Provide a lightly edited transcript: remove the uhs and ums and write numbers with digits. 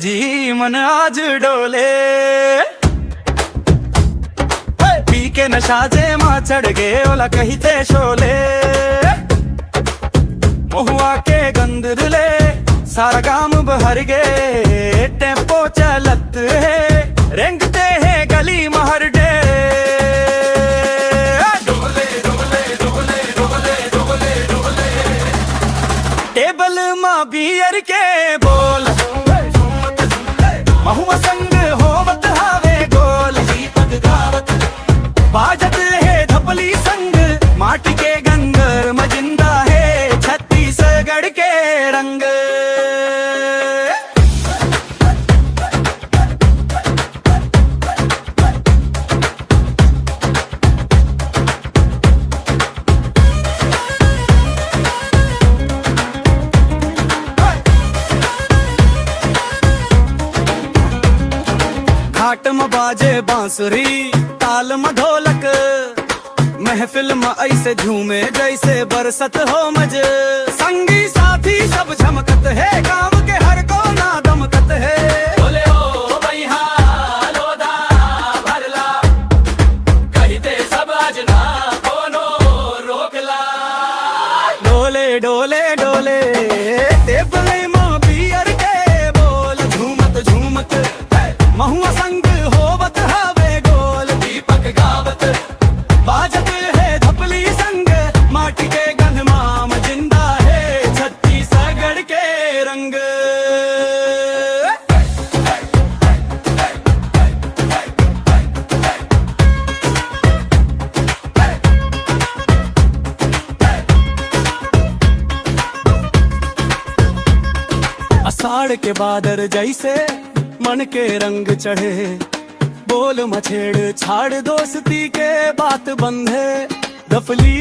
जी मन आज डोले। पी के नशा जे मां चढ़ गे ओला कही थे शोले। महुआ के गंदर ले सारा गाम बहर गे। टेम्पो चलत है रेंगते हैं गली महर डे। डोले डोले डोले डोले डोले डोले टेबल मां बियर के बोल। महुआ संग होवत हावे गोल। दीपक गावत बाजत है धपली संग। माटी के गंगर मजिंदा है छत्तीसगढ़ के रंग। घाट में बाजे बांसुरी ताल में ढोलक। महफिल में ऐसे झूमे जैसे बरसत हो मज। संगी साथी सब झमकत है गांव के हर कोना दमकत है। बोले हो भैया लोधा भरला कहते सब आज ना कोनो रोकला। डोले डोले डोले टेबले मां बियर के बोल। झूमत झूमत महुआ संग होवत हावे गोल। दीपक गावत बाजत है धपली संग। माटी के गंध माम जिंदा है छत्तीसगढ़ के रंग। अषाढ़ के बादर जैसे मन के रंग चढ़े। बोल मछेड़ छाड़ दोस्ती के बात बंधे। डफली